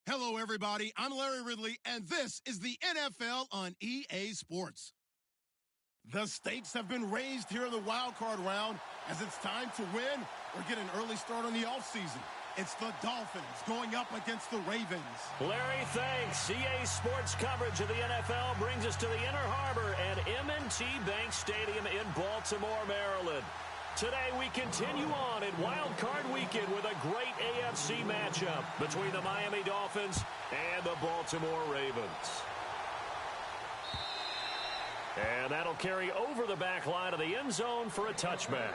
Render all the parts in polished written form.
Hello, everybody. I'm Larry Ridley, and this is the NFL on EA Sports. The stakes have been raised here in the wild card round as it's time to win or get an early start on the offseason. It's the Dolphins going up against the Ravens. Larry, thanks. EA Sports coverage of the NFL brings us to the Inner Harbor at M&T Bank Stadium in Baltimore, Maryland. Today we continue on in Wild Card Weekend with a great AFC matchup between the Miami Dolphins and the Baltimore Ravens. And that'll carry over the back line of the end zone for a touchback.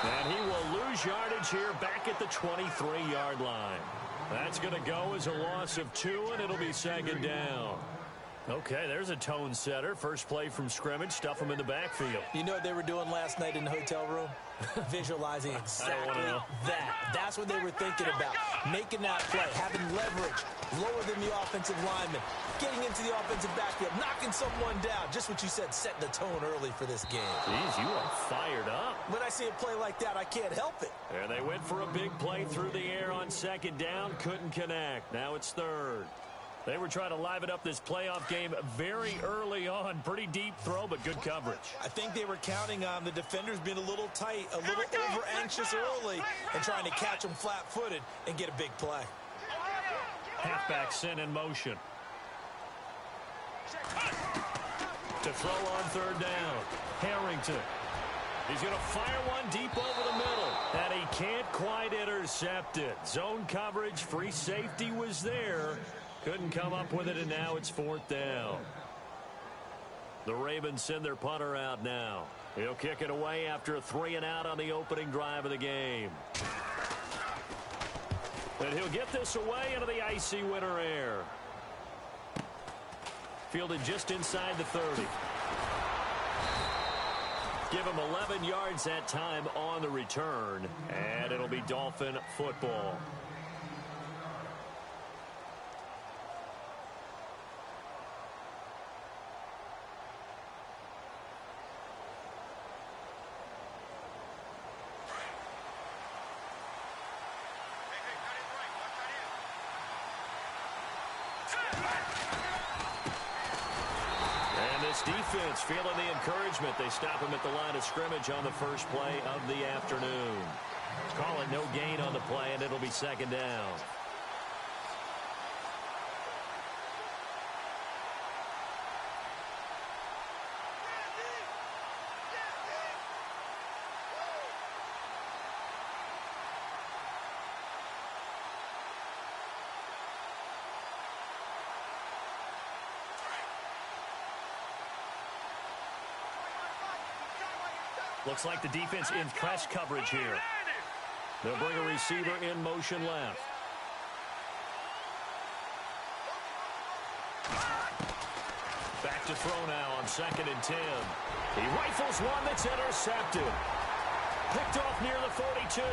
And he will lose yardage here back at the 23-yard line. That's going to go as a loss of 2, and it'll be second down. Okay, there's a tone setter. First play from scrimmage, stuff him in the backfield. You know what they were doing last night in the hotel room? Visualizing exactly that. That's what they were thinking about. Making that play, having leverage, lower than the offensive lineman, getting into the offensive backfield, knocking someone down. Just what you said, setting the tone early for this game. Jeez, you are fired up. When I see a play like that, I can't help it. And they went for a big play through the air on second down. Couldn't connect. Now it's third. They were trying to liven up this playoff game very early on. Pretty deep throw, but good coverage. I think they were counting on the defenders being a little tight, a little over-anxious early, and trying to catch them flat-footed and get a big play. Halfback sent in motion. To throw on third down. Harrington. He's going to fire one deep over the middle. And he can't quite intercept it. Zone coverage, free safety was there. Couldn't come up with it, and now it's fourth down. The Ravens send their punter out now. He'll kick it away after a 3-and-out on the opening drive of the game. And he'll get this away into the icy winter air. Fielded just inside the 30. Give him 11 yards that time on the return, and it'll be Dolphin football. Defense feeling the encouragement. They stop him at the line of scrimmage on the first play of the afternoon. Call it no gain on the play, and it'll be second down. Looks like the defense in press coverage here. They'll bring a receiver in motion left. Back to throw now on 2nd and 10. He rifles one that's intercepted. Picked off near the 42. And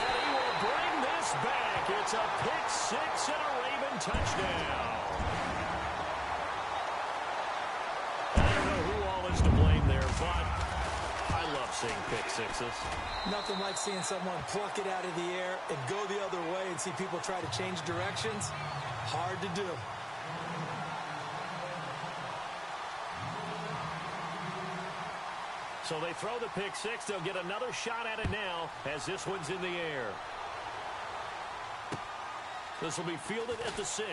he will bring this back. It's a pick six and a Raven touchdown. I don't know who all is to blame there, but I love seeing pick sixes. Nothing like seeing someone pluck it out of the air and go the other way and see people try to change directions. Hard to do. So they throw the pick six. They'll get another shot at it now as this one's in the air. This will be fielded at the 6.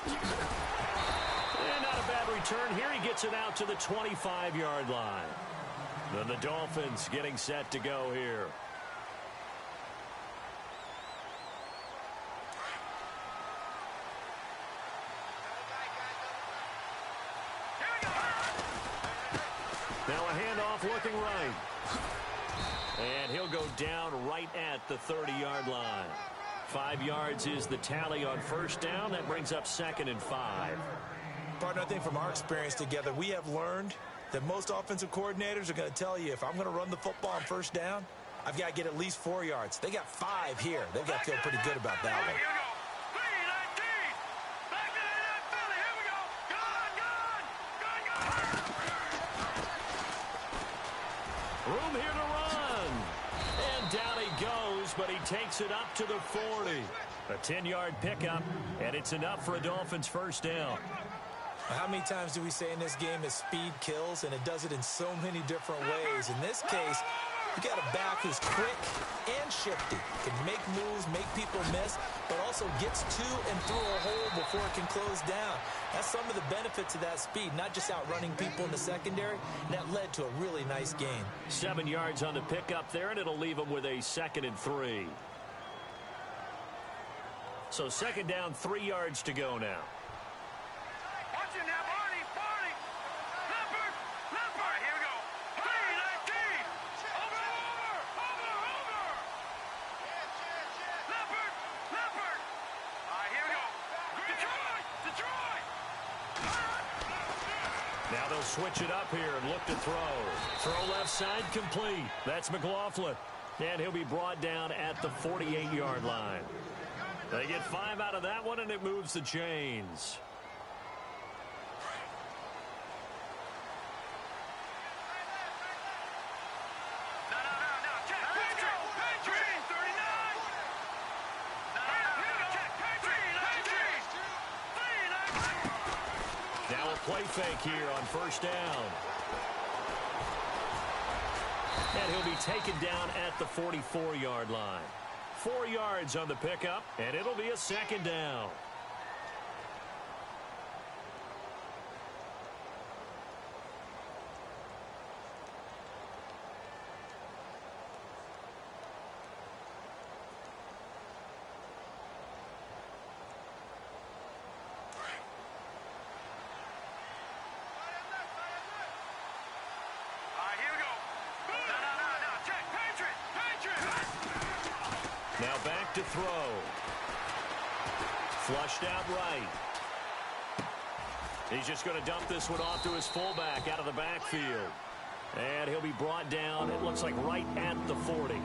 And not a bad return here. He gets it out to the 25-yard line. Then the Dolphins getting set to go here. Now a handoff looking right. And he'll go down right at the 30-yard line. 5 yards is the tally on first down. That brings up 2nd and 5. Partner, I think from our experience together, we have learned that most offensive coordinators are going to tell you, if I'm going to run the football on first down, I've got to get at least 4 yards. They got 5 here. They've got to feel pretty good about that one. Room here to run. And down he goes, but he takes it up to the 40. A 10-yard pickup, and it's enough for a Dolphins first down. How many times do we say in this game that speed kills, and it does it in so many different ways? In this case, you got a back who's quick and shifty, can make moves, make people miss, but also gets to and through a hole before it can close down. That's some of the benefits of that speed, not just outrunning people in the secondary. That led to a really nice gain. 7 yards on the pickup there, and it'll leave him with a 2nd and 3. So 2nd down, 3 yards to go now. Watch him now, Barney. Leopard. All right, here we go. 3-19. Over. Leopard. All right, here we go. Detroit. Now they'll switch it up here and look to throw. Throw left side complete. That's McLaughlin. And he'll be brought down at the 48-yard line. They get 5 out of that one, and it moves the chains. No. Check. Patrick. 39. Check. Patrick. Now a play fake here on first down. And he'll be taken down at the 44-yard line. 4 yards on the pickup, and it'll be a 2nd down. Now back to throw. Flushed out right. He's just going to dump this one off to his fullback out of the backfield. And he'll be brought down, it looks like, right at the 40.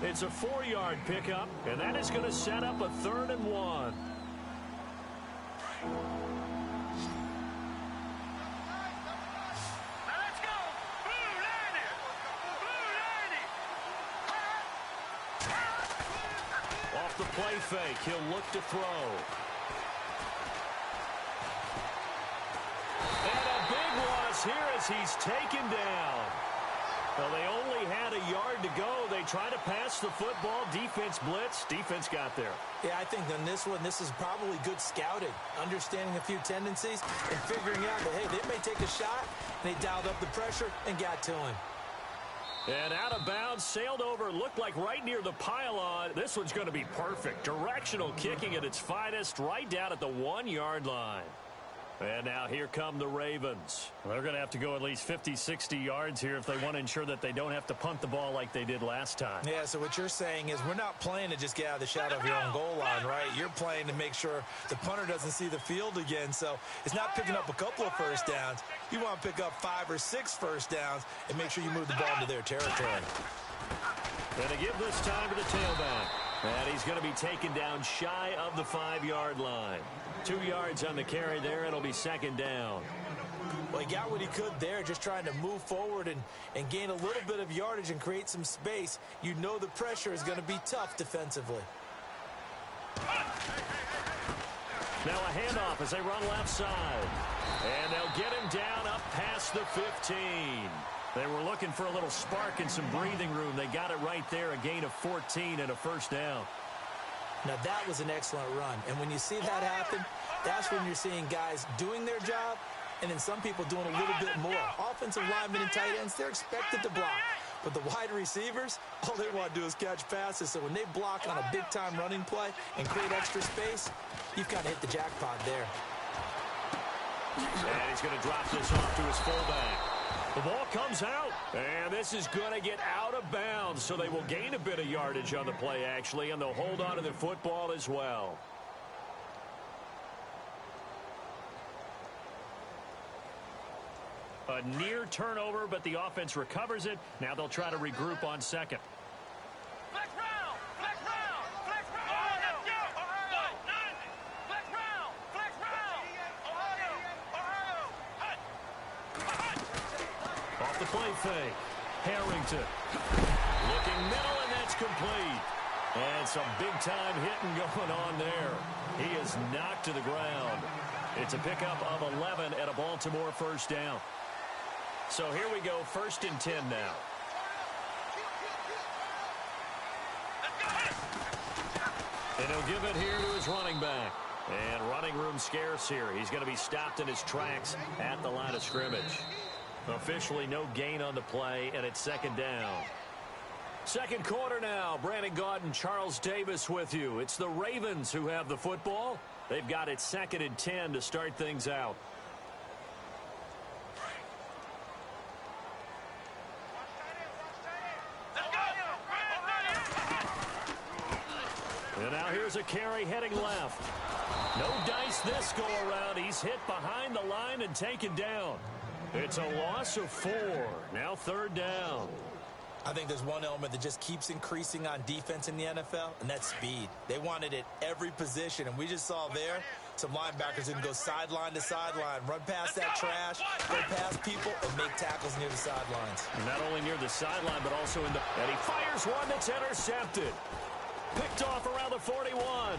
It's a 4-yard pickup, and that is going to set up a 3rd and 1. Off the play fake, he'll look to throw. And a big loss here as he's taken down. Well, they only had a yard to go. They try to pass the football. Defense blitz. Defense got there. Yeah, I think on this one, this is probably good scouting, understanding a few tendencies and figuring out that, hey, they may take a shot. And they dialed up the pressure and got to him. And out of bounds, sailed over, looked like right near the pylon. This one's going to be perfect. Directional kicking at its finest, right down at the 1-yard line. And now here come the Ravens. They're going to have to go at least 50, 60 yards here if they want to ensure that they don't have to punt the ball like they did last time. Yeah, so what you're saying is we're not playing to just get out of the shadow of your own goal line, right? You're playing to make sure the punter doesn't see the field again. So it's not picking up a couple of first downs. You want to pick up 5 or 6 first downs and make sure you move the ball into their territory. And to give this time to the tailback. And he's going to be taken down shy of the 5-yard line. 2 yards on the carry there. It'll be 2nd down. Well, he got what he could there, just trying to move forward and gain a little bit of yardage and create some space. You know the pressure is going to be tough defensively. Now a handoff as they run left side. And they'll get him down up past the 15. They were looking for a little spark and some breathing room. They got it right there, a gain of 14 and a first down. Now, that was an excellent run. And when you see that happen, that's when you're seeing guys doing their job and then some people doing a little bit more. Offensive linemen and tight ends, they're expected to block. But the wide receivers, all they want to do is catch passes. So when they block on a big-time running play and create extra space, you've kind of hit the jackpot there. And he's going to drop this off to his fullback. The ball comes out, and this is going to get out of bounds, so they will gain a bit of yardage on the play, actually, and they'll hold on to the football as well. A near turnover, but the offense recovers it. Now they'll try to regroup on second. Flex round! Flex round! Flex round! Ohio! Ohio! Flex round! Flex round! Ohio! Ohio! Off the play fake. Harrington. Looking middle, and that's complete. And some big-time hitting going on there. He is knocked to the ground. It's a pickup of 11 and a Baltimore first down. So here we go, 1st and 10 now. And he'll give it here to his running back. And running room scarce here. He's going to be stopped in his tracks at the line of scrimmage. Officially no gain on the play, and it's 2nd down. Second quarter now. Brandon Gaudin and Charles Davis with you. It's the Ravens who have the football. They've got it 2nd and 10 to start things out. And now here's a carry heading left. No dice this go around. He's hit behind the line and taken down. It's a loss of 4. Now 3rd down. I think there's one element that just keeps increasing on defense in the NFL, and that's speed. They want it at every position, and we just saw there some linebackers who can go sideline to sideline, run past that trash, go past people, and make tackles near the sidelines. Not only near the sideline, but also in the... And he fires one that's intercepted. Picked off around the 41.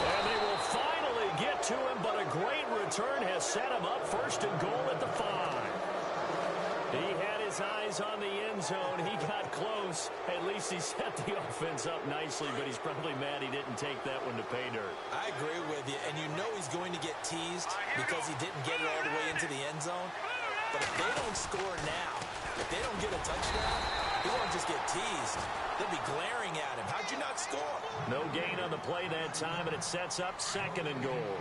And they will finally get to him, but a great return has set him up 1st and goal at the 5. He had his eyes on the end zone. He got close. At least he set the offense up nicely, but he's probably mad he didn't take that one to pay dirt. I agree with you, and you know he's going to get teased because he didn't get it all the way into the end zone. But if they don't score now, if they don't get a touchdown, he won't just get teased. They'll be glaring at him. How'd you not score? No gain on the play that time, and it sets up 2nd and goal.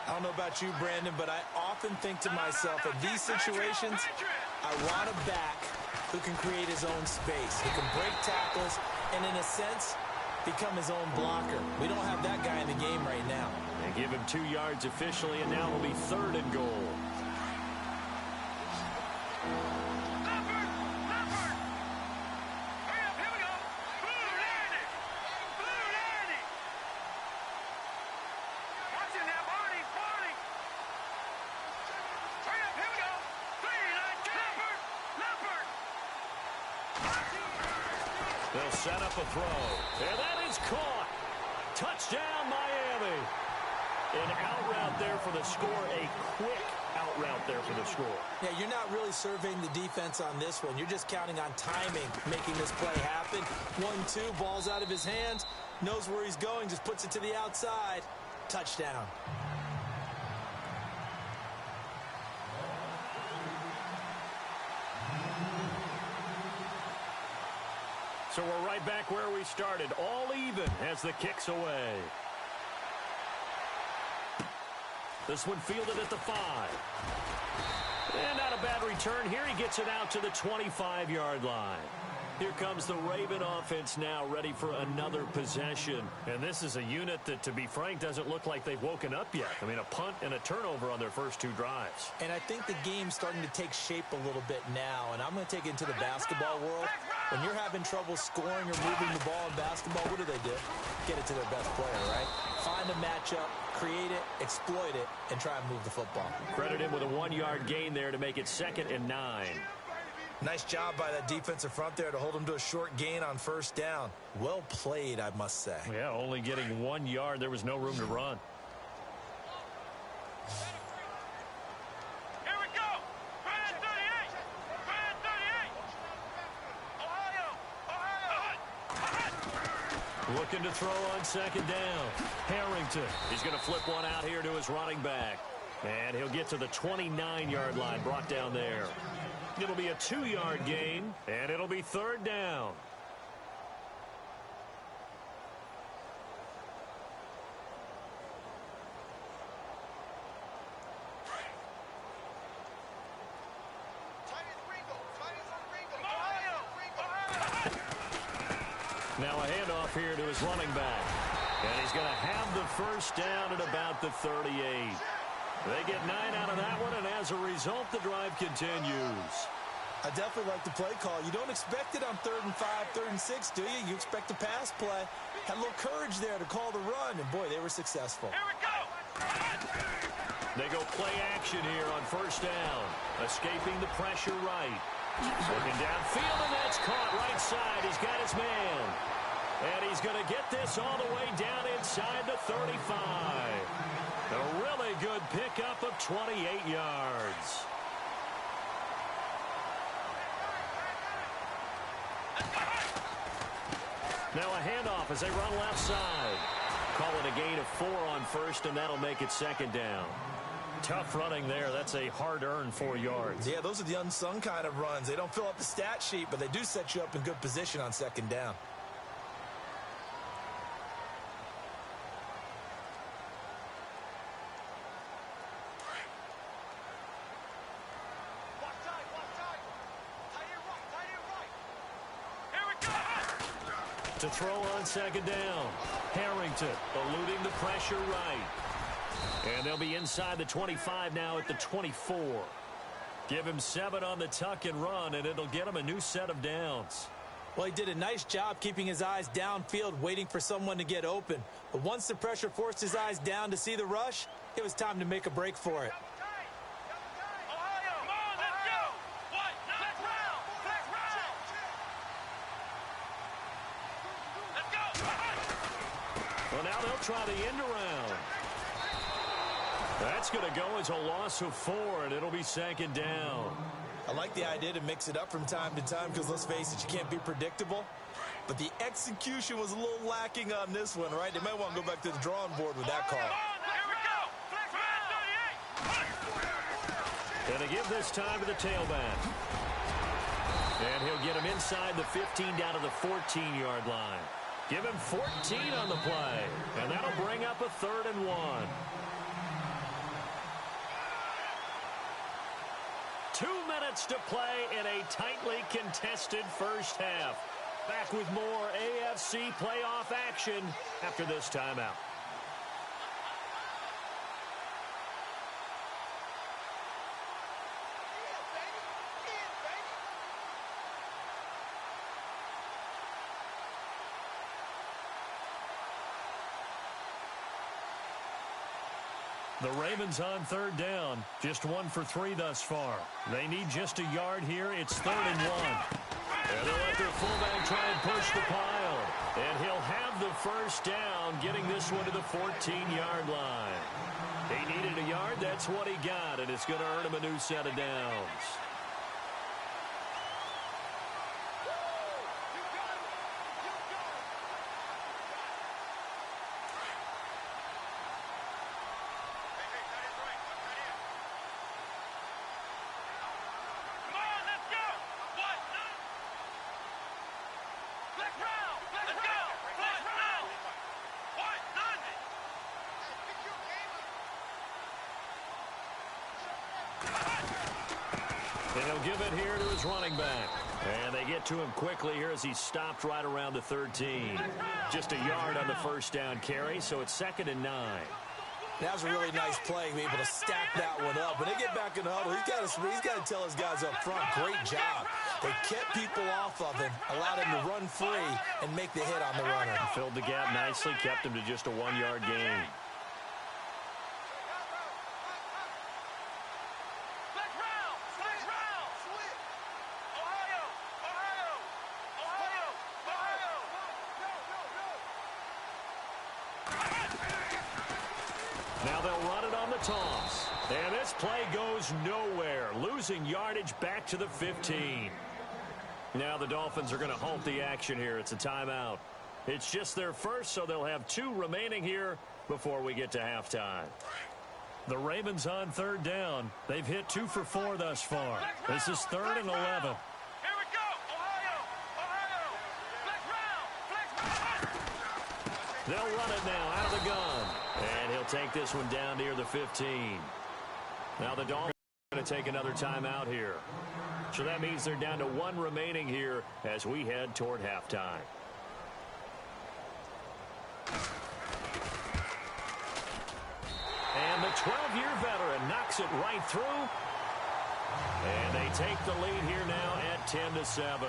I don't know about you, Brandon, but I often think to myself, in these situations, I want a back who can create his own space, who can break tackles, and in a sense, become his own blocker. We don't have that guy in the game right now. They give him 2 yards officially, and now it'll be 3rd and goal. They'll set up a throw. And that is caught. Touchdown, Miami. An out route there for the score. A quick out route there for the score. Yeah, you're not really surveying the defense on this one. You're just counting on timing, making this play happen. 1-2, ball's out of his hands. Knows where he's going, just puts it to the outside. Touchdown. So we're right back where we started. All even as the kick's away. This one fielded at the 5. And not a bad return here. He gets it out to the 25-yard line. Here comes the Raven offense now, ready for another possession. And this is a unit that, to be frank, doesn't look like they've woken up yet. I mean, a punt and a turnover on their first 2 drives. And I think the game's starting to take shape a little bit now. And I'm going to take it into the basketball world. When you're having trouble scoring or moving the ball in basketball, what do? Get it to their best player, right? Find a matchup, create it, exploit it, and try and move the football. Credit him with a 1-yard gain there to make it 2nd and 9. Nice job by that defensive front there to hold him to a short gain on 1st down. Well played, I must say. Yeah, only getting 1 yard. There was no room to run. Here we go. Brand 38. Brand 38. Ohio. Looking to throw on 2nd down. Harrington. He's going to flip one out here to his running back. And he'll get to the 29-yard line, brought down there. It'll be a 2-yard gain, and it'll be 3rd down. Now a handoff here to his running back. And he's going to have the first down at about the 38. They get 9 out of that one, and as a result, the drive continues. I definitely like the play call. You don't expect it on 3rd and 5, 3rd and 6, do you? You expect a pass play. Had a little courage there to call the run, and boy, they were successful. Here we go. They go play action here on first down. Escaping the pressure right. Looking downfield, and that's caught right side. He's got his man. And he's going to get this all the way down inside the 35. A really good pickup of 28 yards. Now a handoff as they run left side. Call it a gain of 4 on first, and that'll make it 2nd down. Tough running there. That's a hard-earned 4 yards. Yeah, those are the unsung kind of runs. They don't fill up the stat sheet, but they do set you up in good position on 2nd down. To throw on 2nd down. Harrington eluding the pressure right. And they'll be inside the 25 now at the 24. Give him 7 on the tuck and run, and it'll get him a new set of downs. Well, he did a nice job keeping his eyes downfield, waiting for someone to get open. But once the pressure forced his eyes down to see the rush, it was time to make a break for it. Well, now they'll try the end around. That's going to go as a loss of 4, and it'll be 2nd down. I like the idea to mix it up from time to time because, let's face it, you can't be predictable. But the execution was a little lacking on this one, right? They might want to go back to the drawing board with that call. And they give this time to the tailback. And he'll get him inside the 15 down to the 14-yard line. Give him 14 on the play, and that'll bring up a 3rd and 1. 2 minutes to play in a tightly contested first half. Back with more AFC playoff action after this timeout. The Ravens on 3rd down. Just 1 for 3 thus far. They need just a yard here. It's 3rd and 1. And they'll let their fullback try and push the pile. And he'll have the first down, getting this one to the 14-yard line. He needed a yard. That's what he got, and it's going to earn him a new set of downs. And he'll give it here to his running back. And they get to him quickly here as he stopped right around the 13. Just a yard on the first down carry, so it's 2nd and 9. That was a really nice play, be able to stack that one up. When they get back in the huddle, he's got to tell his guys up front, great job. They kept people off of him, allowed him to run free and make the hit on the runner. He filled the gap nicely, kept him to just a 1-yard gain. Now they'll run it on the toss. And this play goes nowhere, losing yardage back to the 15. Now the Dolphins are going to halt the action here. It's a timeout. It's just their first, so they'll have 2 remaining here before we get to halftime. The Ravens on 3rd down. They've hit 2 for 4 thus far. This is 3rd and 11. Here we go. Ohio. They'll run it now out of the gun. And he'll take this one down near the 15. Now the Dolphins are going to take another timeout here. So that means they're down to 1 remaining here as we head toward halftime. knocks it right through. And they take the lead here now at 10-7.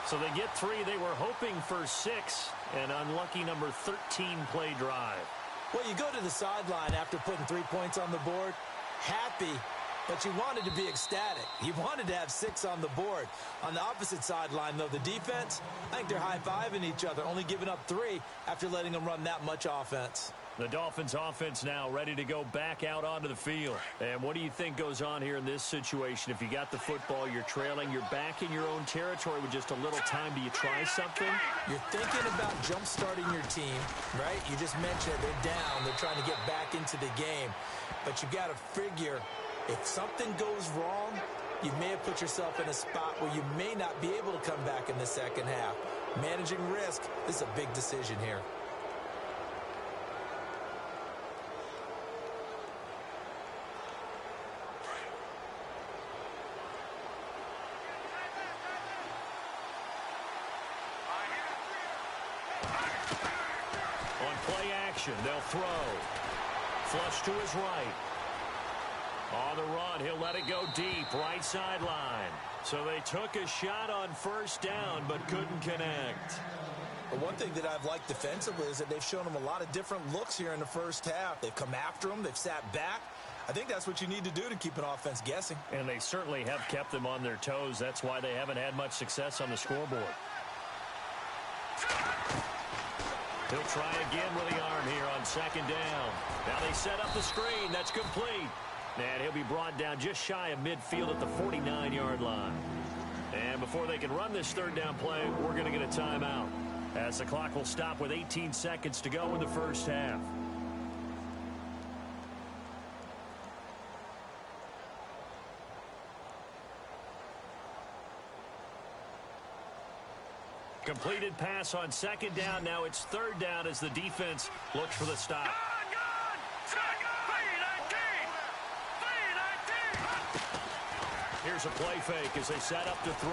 So they get 3. They were hoping for 6. An unlucky number 13 play drive. Well, you go to the sideline after putting 3 points on the board, happy, but you wanted to be ecstatic. You wanted to have 6 on the board. On the opposite sideline, though, the defense, I think they're high-fiving each other, only giving up 3 after letting them run that much offense. The Dolphins offense now ready to go back out onto the field. And what do you think goes on here in this situation? If you got the football, you're trailing, you're back in your own territory with just a little time. Do you try something? You're thinking about jump-starting your team, right? You just mentioned they're down. They're trying to get back into the game. But you got to figure, if something goes wrong, you may have put yourself in a spot where you may not be able to come back in the second half. Managing risk, this is a big decision here. On play action, they'll throw. Flush to his right. On the run, he'll let it go deep, right sideline. So they took a shot on first down, but couldn't connect. But one thing that I've liked defensively is that they've shown them a lot of different looks here in the first half. They've come after them. They've sat back. I think that's what you need to do to keep an offense guessing. And they certainly have kept them on their toes. That's why they haven't had much success on the scoreboard. He'll try again with the arm here on second down. Now they set up the screen. That's complete. And he'll be brought down just shy of midfield at the 49-yard line. And before they can run this third down play, we're going to get a timeout, as the clock will stop with 18 seconds to go in the first half. Completed pass on second down. Now it's third down as the defense looks for the stop. Here's a play fake as they set up to throw.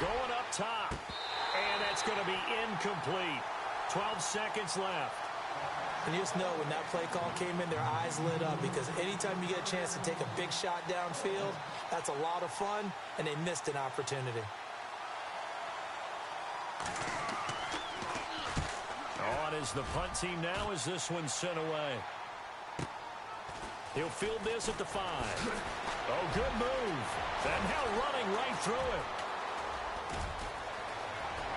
Going up top. And that's going to be incomplete. 12 seconds left. And you just know when that play call came in, their eyes lit up, because anytime you get a chance to take a big shot downfield, that's a lot of fun, and they missed an opportunity. On is the punt team now as this one's sent away. He'll field this at the 5. Oh, good move. And now running right through it.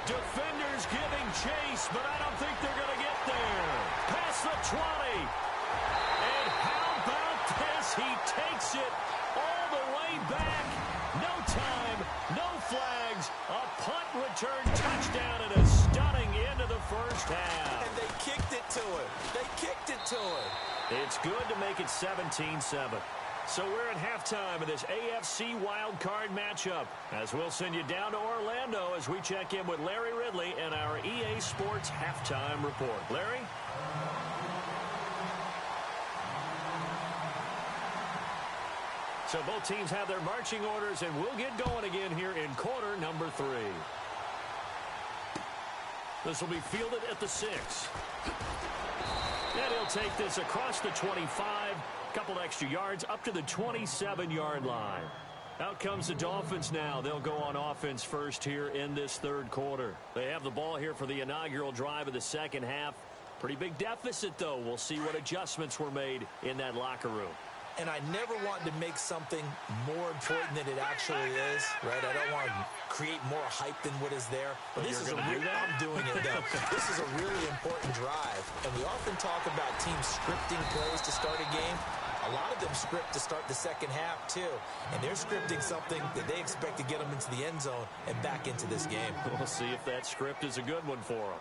Defenders giving chase, but I don't think they're going to get there. Past the 20. And how about this? He takes it all the way back. No time, no flags. A punt return touchdown and a stunning end of the first half. And they kicked it to him. They kicked it to him. It's good to make it 17-7. So we're at halftime of this AFC wildcard matchup, as we'll send you down to Orlando as we check in with Larry Ridley and our EA Sports halftime report. Larry? So both teams have their marching orders, and we'll get going again here in quarter number 3. This will be fielded at the 6. And he'll take this across the 25, couple extra yards up to the 27-yard line. Out comes the Dolphins now. They'll go on offense first here in this third quarter. They have the ball here for the inaugural drive of the second half. Pretty big deficit, though. We'll see what adjustments were made in that locker room. And I never want to make something more important than it actually is, right? I don't want to create more hype than what is there. But this is I'm doing it, though. This is a really important drive. And we often talk about teams scripting plays to start a game. A lot of them script to start the second half, too. And they're scripting something that they expect to get them into the end zone and back into this game. We'll see if that script is a good one for them.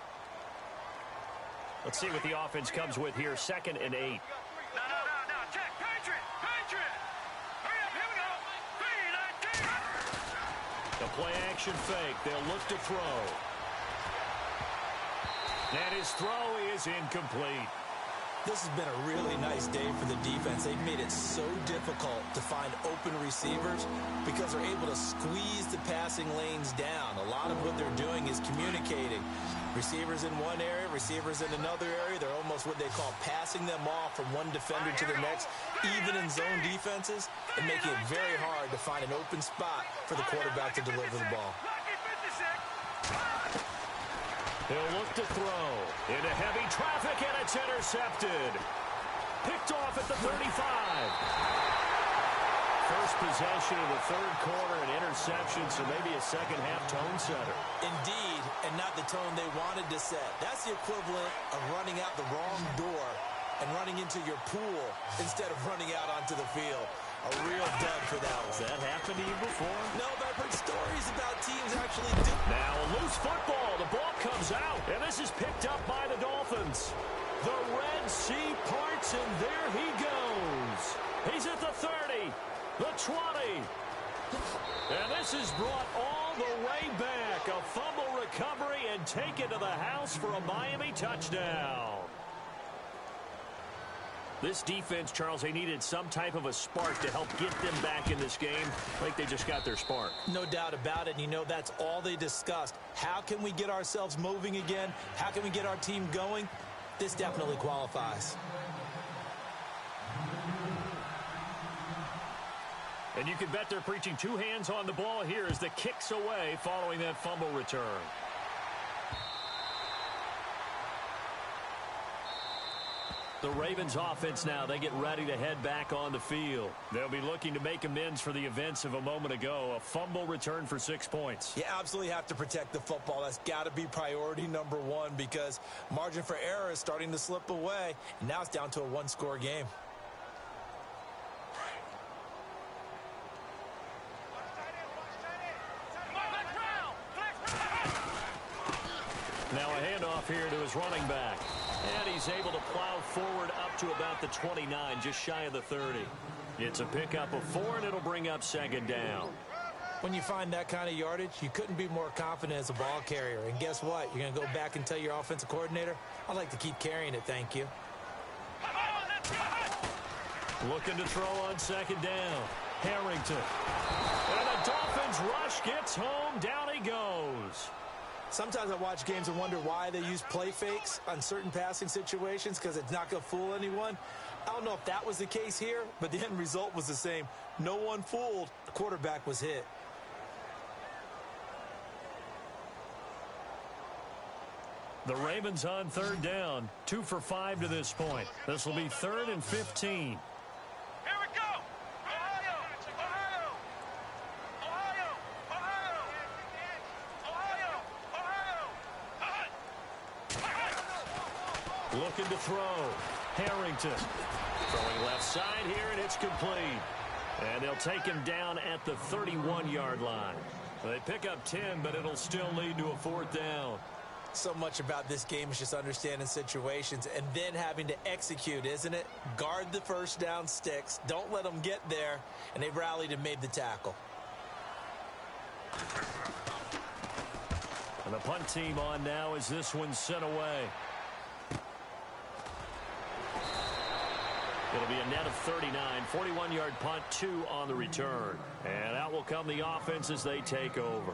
Let's see what the offense comes with here. 2nd and 8. The play action fake. They'll look to throw. And his throw is incomplete. This has been a really nice day for the defense. They've made it so difficult to find open receivers because they're able to squeeze the passing lanes down. A lot of what they're doing is communicating. Receivers in one area, receivers in another area. They're almost what they call passing them off from one defender to the next, even in zone defenses, and making it very hard to find an open spot for the quarterback to deliver the ball. He'll look to throw. Into heavy traffic, and it's intercepted. Picked off at the 35. First possession of the third quarter, an interception, so maybe a second-half tone setter. Indeed, and not the tone they wanted to set. That's the equivalent of running out the wrong door and running into your pool instead of running out onto the field. A real dud for that one. Has that happened to you before? No, but I've heard stories about teams actually do. Now a loose football. The ball comes out, and this is picked up by the Dolphins. The Red Sea parts, and there he goes. He's at the 30, the 20. And this is brought all the way back. A fumble recovery and taken to the house for a Miami touchdown. This defense, Charles, they needed some type of a spark to help get them back in this game. I think they just got their spark. No doubt about it. And you know, that's all they discussed. How can we get ourselves moving again? How can we get our team going? This definitely qualifies. And you can bet they're preaching two hands on the ball here as the kick's away following that fumble return. The Ravens offense now, they get ready to head back on the field. They'll be looking to make amends for the events of a moment ago. A fumble return for 6 points. You absolutely have to protect the football. That's got to be priority number one because margin for error is starting to slip away. And now it's down to a one-score game. Now a handoff here to his running back. And he's able to plow forward up to about the 29, just shy of the 30. It's a pickup of 4, and it'll bring up second down. When you find that kind of yardage, you couldn't be more confident as a ball carrier. And guess what? You're going to go back and tell your offensive coordinator, I'd like to keep carrying it, thank you. Looking to throw on second down. Harrington. And the Dolphins rush gets home. Down he goes. Sometimes I watch games and wonder why they use play fakes on certain passing situations because it's not going to fool anyone. I don't know if that was the case here, but the end result was the same. No one fooled. The quarterback was hit. The Ravens on third down. 2 for 5 to this point. This will be 3rd and 15. Looking to throw. Harrington. Throwing left side here, and it's complete. And they'll take him down at the 31-yard line. They pick up 10, but it'll still lead to a 4th down. So much about this game is just understanding situations and then having to execute, isn't it? Guard the first down sticks. Don't let them get there. And they rallied and made the tackle. And the punt team on now as this one's sent away. It'll be a net of 39, 41-yard punt, 2 on the return. And out will come the offense as they take over.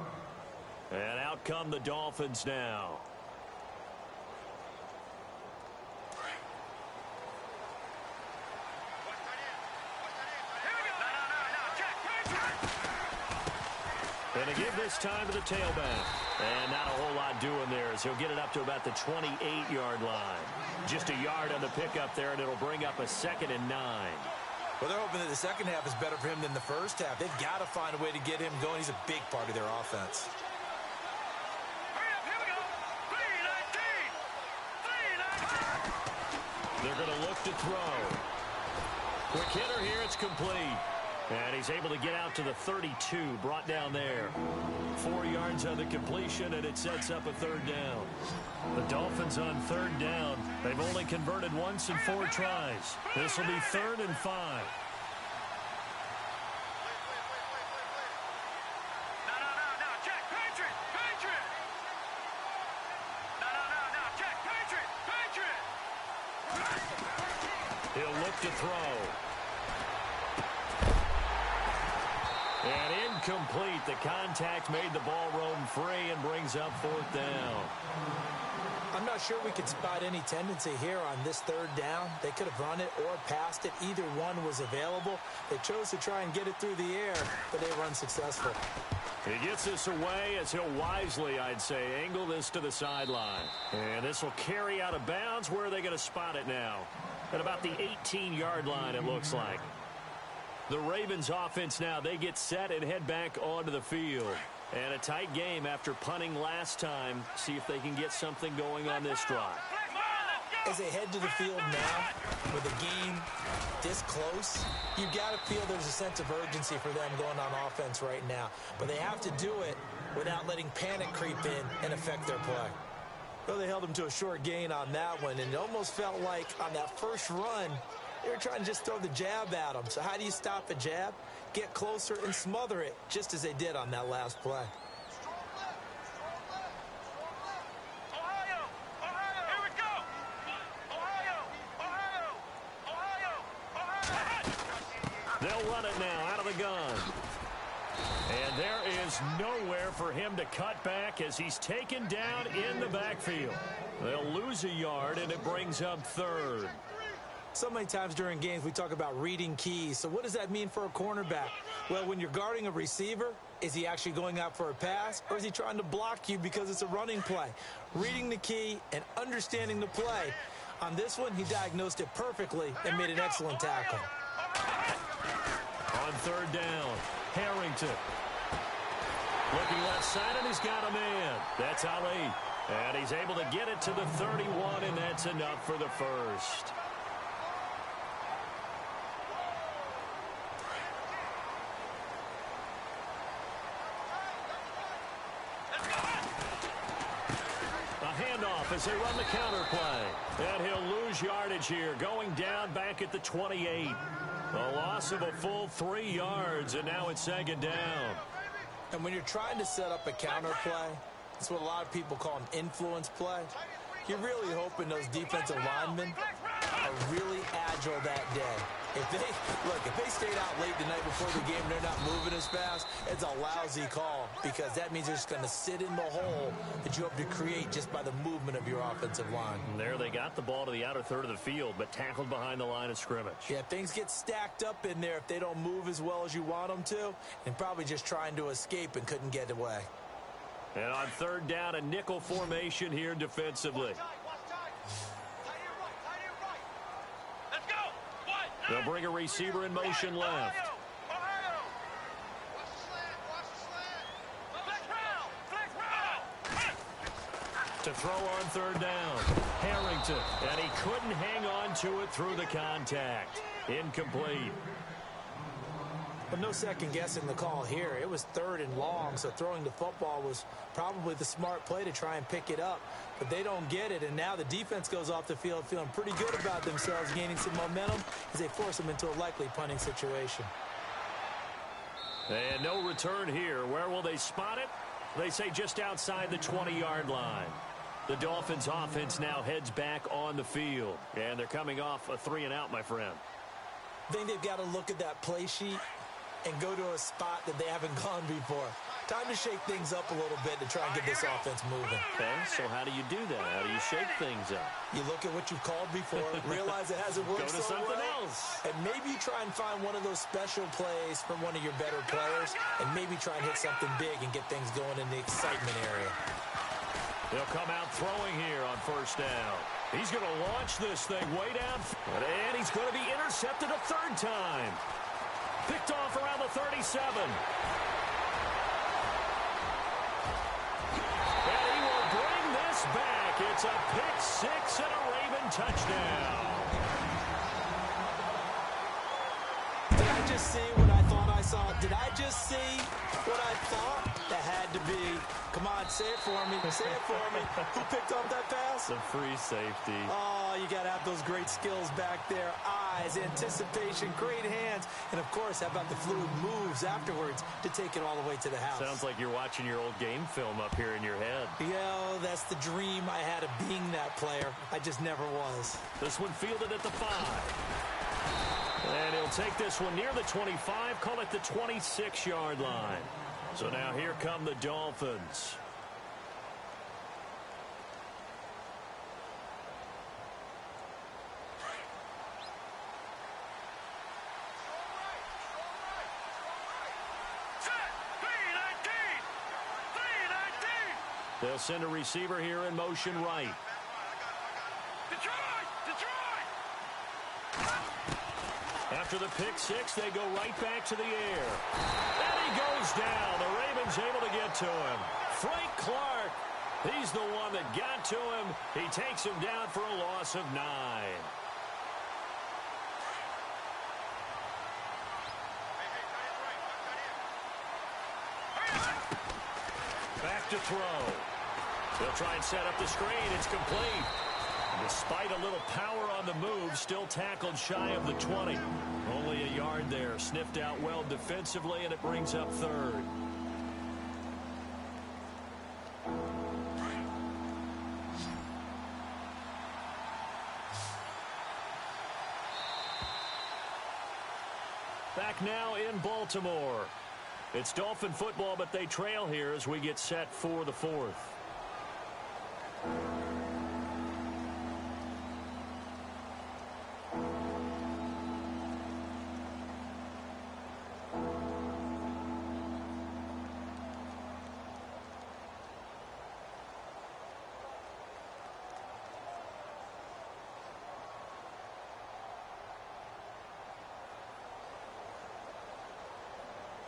And out come the Dolphins now. And to give this time to the tailback. And not a whole lot doing there as he'll get it up to about the 28-yard line. Just a yard on the pickup there, and it'll bring up a 2nd and 9. Well, they're hoping that the second half is better for him than the first half. They've got to find a way to get him going. He's a big part of their offense. They're going to look to throw. Quick hitter here, it's complete. And he's able to get out to the 32, brought down there. 4 yards on the completion, and it sets up a 3rd down. The Dolphins on 3rd down. They've only converted once in 4 tries. This will be 3rd and 5. Patriot! look to throw. And incomplete. The contact made the ball roam free and brings up 4th down. I'm not sure we could spot any tendency here on this 3rd down. They could have run it or passed it. Either one was available. They chose to try and get it through the air, but they were unsuccessful. He gets this away as he'll wisely, I'd say, angle this to the sideline. And this will carry out of bounds. Where are they going to spot it now? At about the 18-yard line, it looks like. The Ravens offense now, they get set and head back onto the field. And a tight game after punting last time. See if they can get something going on this drive. As they head to the field now, with the game this close, you've got to feel there's a sense of urgency for them going on offense right now. But they have to do it without letting panic creep in and affect their play. Well, they held them to a short gain on that one, and it almost felt like on that first run, they were trying to just throw the jab at them. So how do you stop a jab? Get closer and smother it, just as they did on that last play. They'll run it now out of the gun. And there is nowhere for him to cut back as he's taken down in the backfield. They'll lose a yard, and it brings up 3rd. So many times during games we talk about reading keys. So what does that mean for a cornerback? Well, when you're guarding a receiver, is he actually going out for a pass, or is he trying to block you because it's a running play? Reading the key and understanding the play. On this one, he diagnosed it perfectly and made an excellent tackle. On 3rd down, Harrington. Looking left side, and he's got a man. That's Ali. And he's able to get it to the 31, and that's enough for the first. As they run the counter play. And he'll lose yardage here, going down back at the 28. A loss of a full 3 yards, and now it's 2nd down. And when you're trying to set up a counter play, it's what a lot of people call an influence play. You're really hoping those defensive linemen are really agile that day. If they stayed out late the night before the game and they're not moving as fast, it's a lousy call because that means they're just going to sit in the hole that you hope to create just by the movement of your offensive line. And there they got the ball to the outer third of the field, but tackled behind the line of scrimmage. Yeah, things get stacked up in there if they don't move as well as you want them to, and probably just trying to escape and couldn't get away. And on 3rd down, a nickel formation here defensively. They'll bring a receiver in motion left. To throw on 3rd down, Harrington, and he couldn't hang on to it through the contact. Incomplete. But no second guessing the call here. It was 3rd and long, so throwing the football was probably the smart play to try and pick it up. But they don't get it, and now the defense goes off the field feeling pretty good about themselves, gaining some momentum as they force them into a likely punting situation. And no return here. Where will they spot it? They say just outside the 20-yard line. The Dolphins offense now heads back on the field, and they're coming off a 3-and-out, my friend. I think they've got to look at that play sheet and go to a spot that they haven't gone before. Time to shake things up a little bit to try and get this offense moving. Okay, so how do you do that? How do you shake things up? You look at what you've called before, realize it hasn't worked so well. Go to something else. And maybe you try and find one of those special plays from one of your better players, and maybe try and hit something big and get things going in the excitement area. They'll come out throwing here on 1st down. He's going to launch this thing way down, and he's going to be intercepted a 3rd time. Picked off around the 37. And he will bring this back. It's a pick 6 and a Raven touchdown. Did I just see what I thought I saw? Did I just see what I thought? That had to be. Come on, say it for me. Say it for me. Who picked up that pass? The free safety. Oh, you got to have those great skills back there. Eyes, anticipation, great hands. And, of course, how about the fluid moves afterwards to take it all the way to the house? Sounds like you're watching your old game film up here in your head. Yeah, that's the dream I had of being that player. I just never was. This one fielded at the 5. And he'll take this one near the 25, call it the 26-yard line. So now here come the Dolphins. They'll send a receiver here in motion right. After the pick six, they go right back to the air. And he goes down. The Ravens able to get to him. Frank Clark, he's the one that got to him. He takes him down for a loss of 9. Back to throw. They'll try and set up the screen. It's complete. Despite a little power on the move, still tackled shy of the 20. Only a yard there. Sniffed out well defensively, and it brings up third. Back now in Baltimore. It's Dolphin football, but they trail here as we get set for the fourth.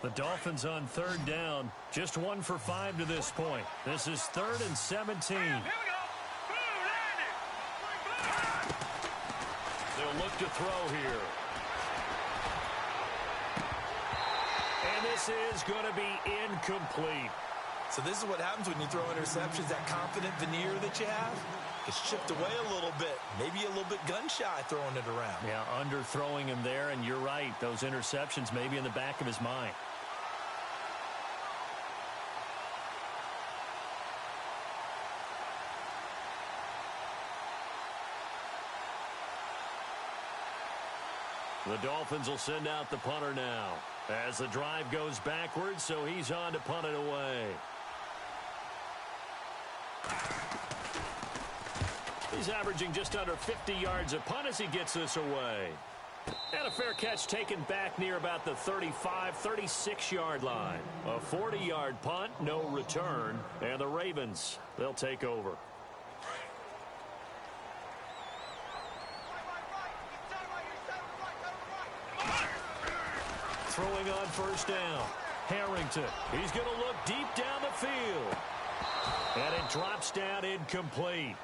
The Dolphins on third down, just 1 for 5 to this point. This is 3rd and 17. Here we go. Blue landing. They'll look to throw here. And this is going to be incomplete. So this is what happens when you throw interceptions. That confident veneer that you have gets chipped away a little bit. Maybe a little bit gun-shy throwing it around. Yeah, underthrowing him there, and you're right. Those interceptions may be in the back of his mind. The Dolphins will send out the punter now as the drive goes backwards, so he's on to punt it away. He's averaging just under 50 yards a punt as he gets this away. And a fair catch taken back near about the 35, 36-yard line. A 40-yard punt, no return, and the Ravens, they'll take over. Throwing on first down. Harrington. He's going to look deep down the field. And it drops down incomplete.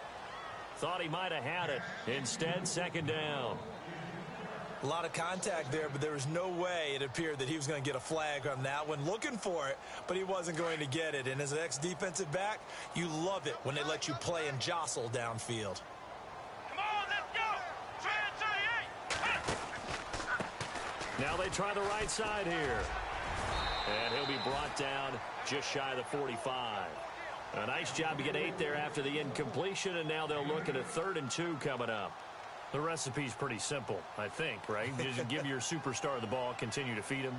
Thought he might have had it. Instead, second down. A lot of contact there, but there was no way it appeared that he was going to get a flag on that one. Looking for it, but he wasn't going to get it. And as an ex-defensive back, you love it when they let you play and jostle downfield. Come on, let's go. 38. Now they try the right side here. And he'll be brought down just shy of the 45. A nice job to get 8 there after the incompletion, and now they'll look at a 3rd and 2 coming up. The recipe's pretty simple, I think, right? Just give your superstar the ball, continue to feed him.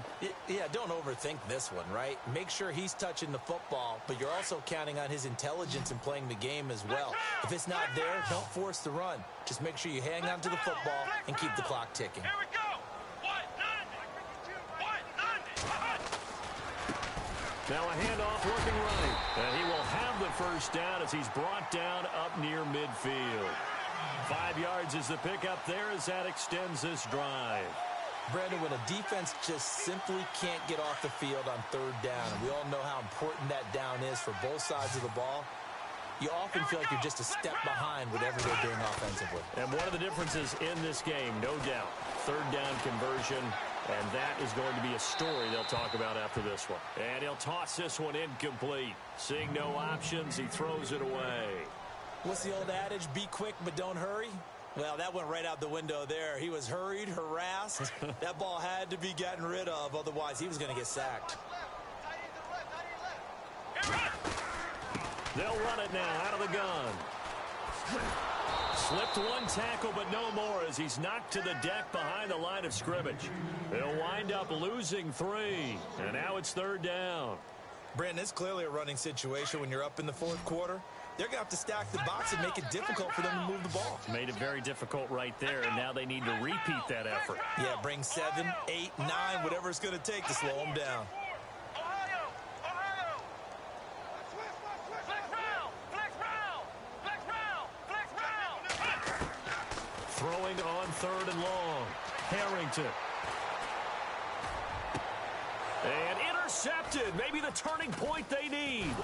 Yeah, don't overthink this one, right? Make sure he's touching the football, but you're also counting on his intelligence in playing the game as well. If it's not there, don't force the run. Just make sure you hang on to the football and keep the clock ticking. Here we go. 190. Now a handoff looking right. And he will have the first down as he's brought down up near midfield. 5 yards is the pickup there as that extends this drive. Brandon, when a defense just simply can't get off the field on third down, and we all know how important that down is for both sides of the ball, you often feel like you're just a step behind whatever they're doing offensively. And one of the differences in this game, no doubt, third down conversion, and that is going to be a story they'll talk about after this one. And he'll toss this one incomplete. Seeing no options, he throws it away. What's the old adage? Be quick, but don't hurry. Well, that went right out the window there. He was hurried, harassed. That ball had to be gotten rid of, otherwise he was going to get sacked. They'll run it now out of the gun. Slipped one tackle, but no more as he's knocked to the deck behind the line of scrimmage. They'll wind up losing 3, and now it's 3rd down. Brandon, it's clearly a running situation when you're up in the 4th quarter. They're going to have to stack the box and make it difficult for them to move the ball. Made it very difficult right there, and now they need to repeat that effort. Yeah, bring 7, 8, 9, whatever it's going to take to slow them down. Throwing on 3rd and long. Harrington. And intercepted. Maybe the turning point they need.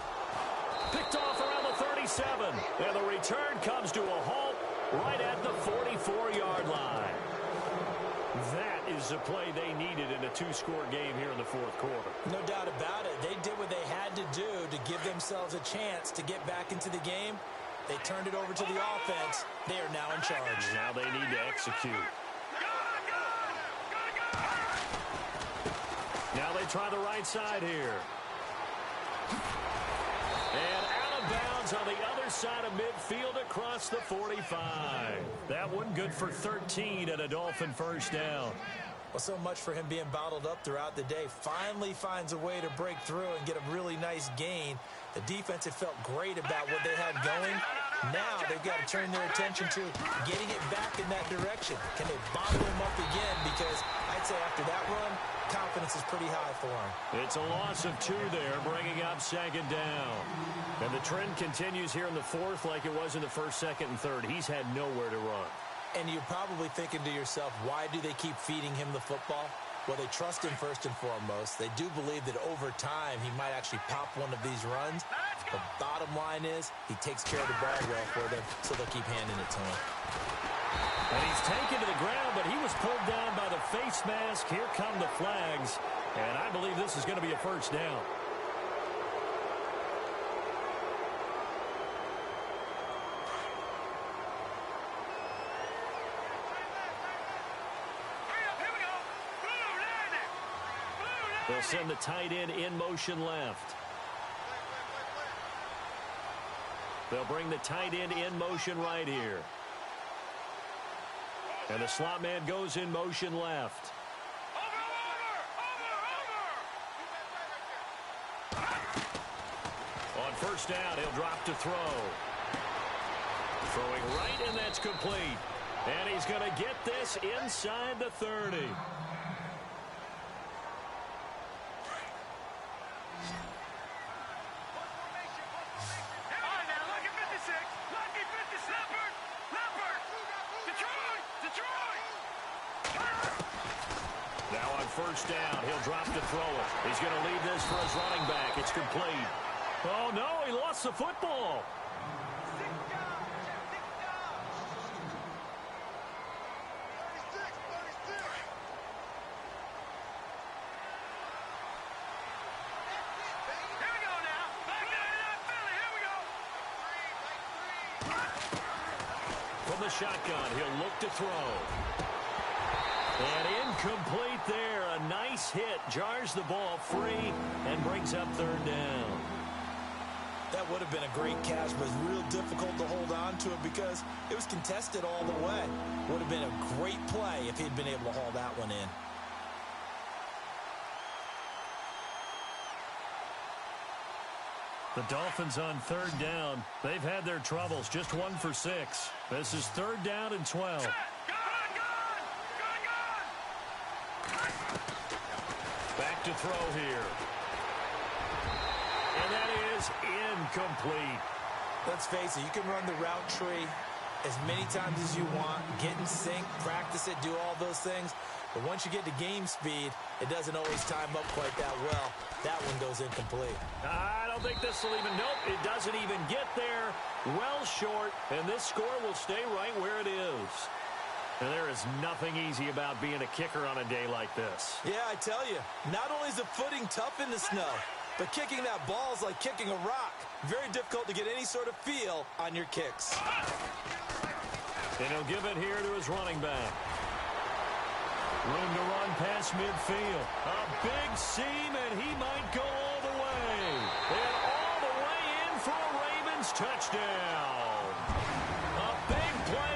Picked off around the 37. And the return comes to a halt right at the 44-yard line. That is the play they needed in a 2-score game here in the 4th quarter. No doubt about it. They did what they had to do to give themselves a chance to get back into the game. They turned it over to the offense. They are now in charge. Now they need to execute. Now they try the right side here. And out of bounds on the other side of midfield across the 45. That one good for 13 and a Dolphin first down. Well, so much for him being bottled up throughout the day. Finally finds a way to break through and get a really nice gain. The defense had felt great about what they had going. Now they've got to turn their attention to getting it back in that direction. Can they bottle him up again? Because I'd say after that run, confidence is pretty high for him. It's a loss of 2 there, bringing up 2nd down. And the trend continues here in the 4th like it was in the 1st, 2nd, and 3rd. He's had nowhere to run. And you're probably thinking to yourself, why do they keep feeding him the football? Well, they trust him first and foremost. They do believe that over time he might actually pop one of these runs. The bottom line is he takes care of the ball well for them, so they'll keep handing it to him. And he's taken to the ground, but he was pulled down by the face mask. Here come the flags, and I believe this is going to be a first down. They'll send the tight end in motion left. They'll bring the tight end in motion right here. And the slot man goes in motion left. On first down, he'll drop to throw. Throwing right, and that's complete. And he's going to get this inside the 30. Now on first down, he'll drop to throw it. He's going to leave this for his running back. It's complete. Oh, no, he lost the football. From the shotgun, he'll look to throw. And incomplete there. A nice hit. Jars the ball free and brings up 3rd down. That would have been a great catch, but it's real difficult to hold on to it because it was contested all the way. Would have been a great play if he'd been able to haul that one in. The Dolphins on 3rd down. They've had their troubles. Just 1 for 6. This is 3rd down and 12. Back to throw here. And that is incomplete. Let's face it, you can run the route tree as many times as you want, get in sync, practice it, do all those things. But once you get to game speed, it doesn't always time up quite that well. That one goes incomplete. I don't think this will even, nope, it doesn't even get there. Well short, and this score will stay right where it is. And there is nothing easy about being a kicker on a day like this. Yeah, I tell you, not only is the footing tough in the snow, but kicking that ball is like kicking a rock. Very difficult to get any sort of feel on your kicks. And he'll give it here to his running back. Room to run past midfield. A big seam, and he might go all the way. And all the way in for a Ravens touchdown. A big play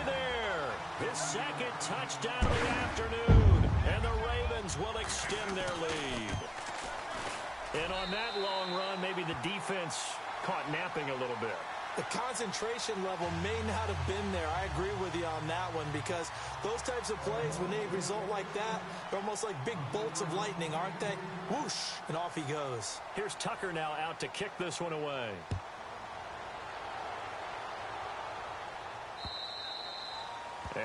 second touchdown of the afternoon, and the Ravens will extend their lead. And on that long run, maybe the defense caught napping a little bit. The concentration level may not have been there. I agree with you on that one, because those types of plays, when they result like that, they're almost like big bolts of lightning, aren't they? Whoosh, and off he goes. Here's Tucker now out to kick this one away.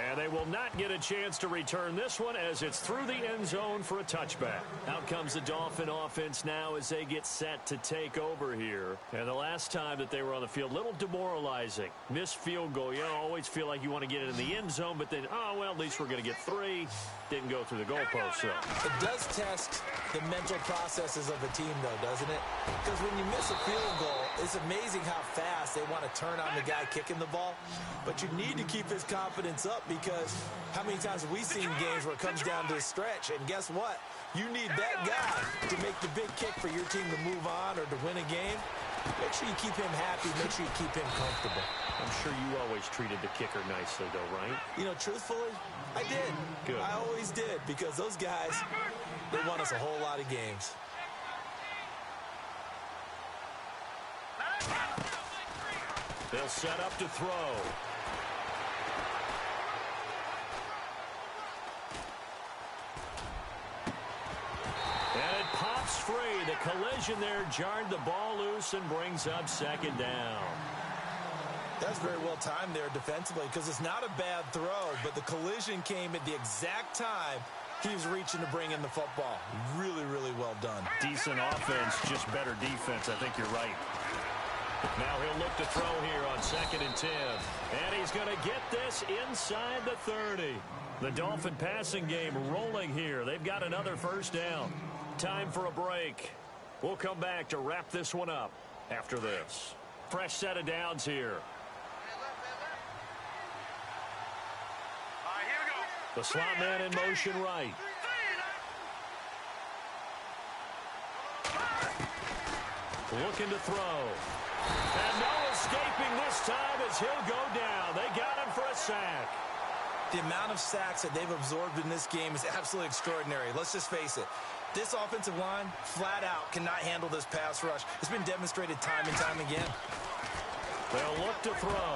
And they will not get a chance to return this one as it's through the end zone for a touchback. Out comes the Dolphin offense now as they get set to take over here. And the last time that they were on the field, a little demoralizing. Missed field goal. You always feel like you want to get it in the end zone, but then, oh, well, at least we're going to get 3. Didn't go through the goalpost, so. It does test the mental processes of a team, though, doesn't it? Because when you miss a field goal, it's amazing how fast they want to turn on the guy kicking the ball. But you need to keep his confidence up, because how many times have we seen games where it comes down to a stretch? And guess what? You need that guy to make the big kick for your team to move on or to win a game. Make sure you keep him happy. Make sure you keep him comfortable. I'm sure you always treated the kicker nicely, though, right? You know, truthfully, I did. Good. I always did, because those guys, they won us a whole lot of games. They'll set up to throw. And it pops free. The collision there jarred the ball loose and brings up second down. That's very well timed there defensively, because it's not a bad throw, but the collision came at the exact time he was reaching to bring in the football. Really, really well done. Decent offense, just better defense. I think you're right. Now he'll look to throw here on 2nd and 10. And he's going to get this inside the 30. The Dolphin passing game rolling here. They've got another first down. Time for a break. We'll come back to wrap this one up after this. Fresh set of downs here. The slot man in motion right. Looking to throw. And no escaping this time as he'll go down. They got him for a sack. The amount of sacks that they've absorbed in this game is absolutely extraordinary. Let's just face it. This offensive line, flat out, cannot handle this pass rush. It's been demonstrated time and time again. They'll look to throw.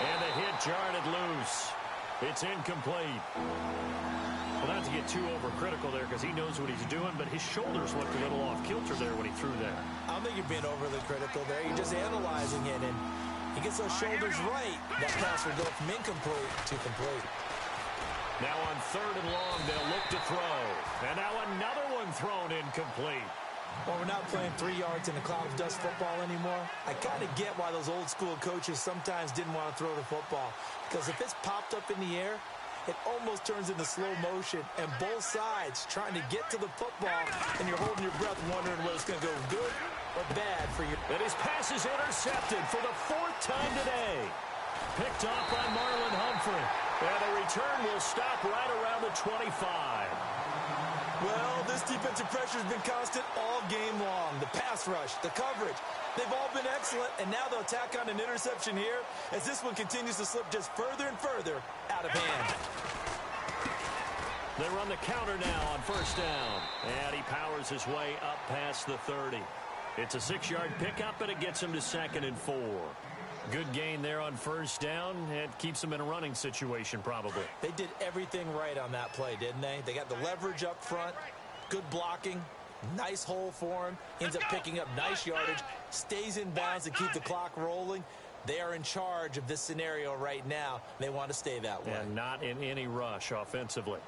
And the hit jarred it loose. It's incomplete. Well, not to get too overcritical there, because he knows what he's doing, but his shoulders looked a little off kilter there when he threw that. I don't think you're being overly critical there. You're just analyzing it, and he gets those shoulders right. That pass will go from incomplete to complete. Now on 3rd and long, they'll look to throw. And now another one thrown incomplete. Well, we're not playing 3 yards in a cloud of dust football anymore. I kind of get why those old school coaches sometimes didn't want to throw the football. Because if it's popped up in the air, it almost turns into slow motion, and both sides trying to get to the football, and you're holding your breath wondering whether it's going to go good or bad for you. And his pass is intercepted for the 4th time today. Picked off by Marlon Humphrey. And the return will stop right around the 25. Well, this defensive pressure has been constant all game long. The pass rush, the coverage, they've all been excellent, and now they'll tack on an interception here as this one continues to slip just further and further out of hand. They run the counter now on 1st down, and he powers his way up past the 30. It's a 6-yard pickup, and it gets him to 2nd and 4. Good gain there on 1st down. It keeps them in a running situation, probably. They did everything right on that play, didn't they? They got the leverage up front, good blocking, nice hole for him, ends up picking up nice yardage, stays in bounds to keep the clock rolling. They are in charge of this scenario right now. They want to stay that way. And not in any rush offensively.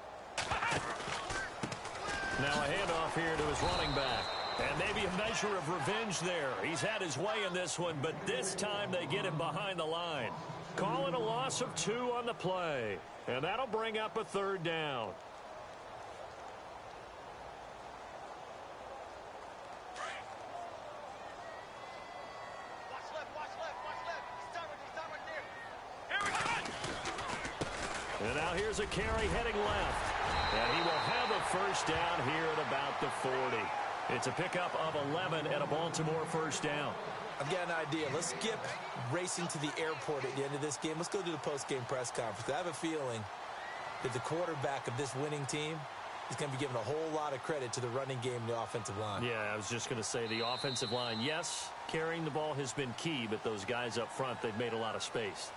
Now a handoff here to his running back. And maybe a measure of revenge there. He's had his way in this one, but this time they get him behind the line. Calling a loss of 2 on the play. And that'll bring up a 3rd down. And now here's a carry heading left. And he will have a 1st down here at about the 40. It's a pickup of 11 and a Baltimore 1st down. I've got an idea. Let's skip racing to the airport at the end of this game. Let's go to the post-game press conference. I have a feeling that the quarterback of this winning team is going to be giving a whole lot of credit to the running game and the offensive line. Yeah, I was just going to say the offensive line, yes, carrying the ball has been key, but those guys up front, they've made a lot of space.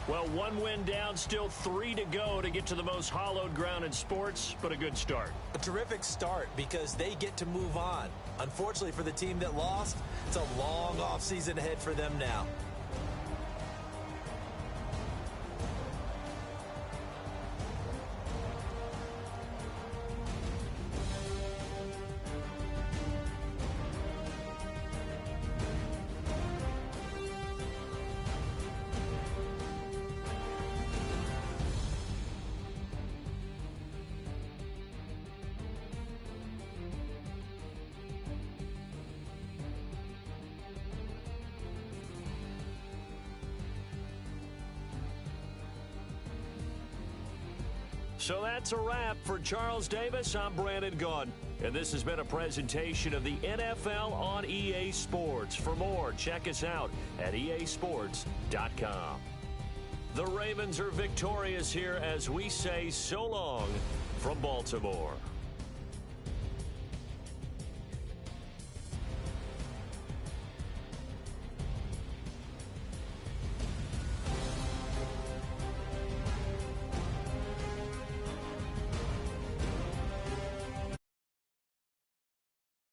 Well, 1 win down, still 3 to go to get to the most hallowed ground in sports, but a good start. A terrific start because they get to move on. Unfortunately for the team that lost, it's a long offseason ahead for them now. So that's a wrap for Charles Davis. I'm Brandon Gaudin, and this has been a presentation of the NFL on EA Sports. For more, check us out at easports.com. The Ravens are victorious here as we say so long from Baltimore.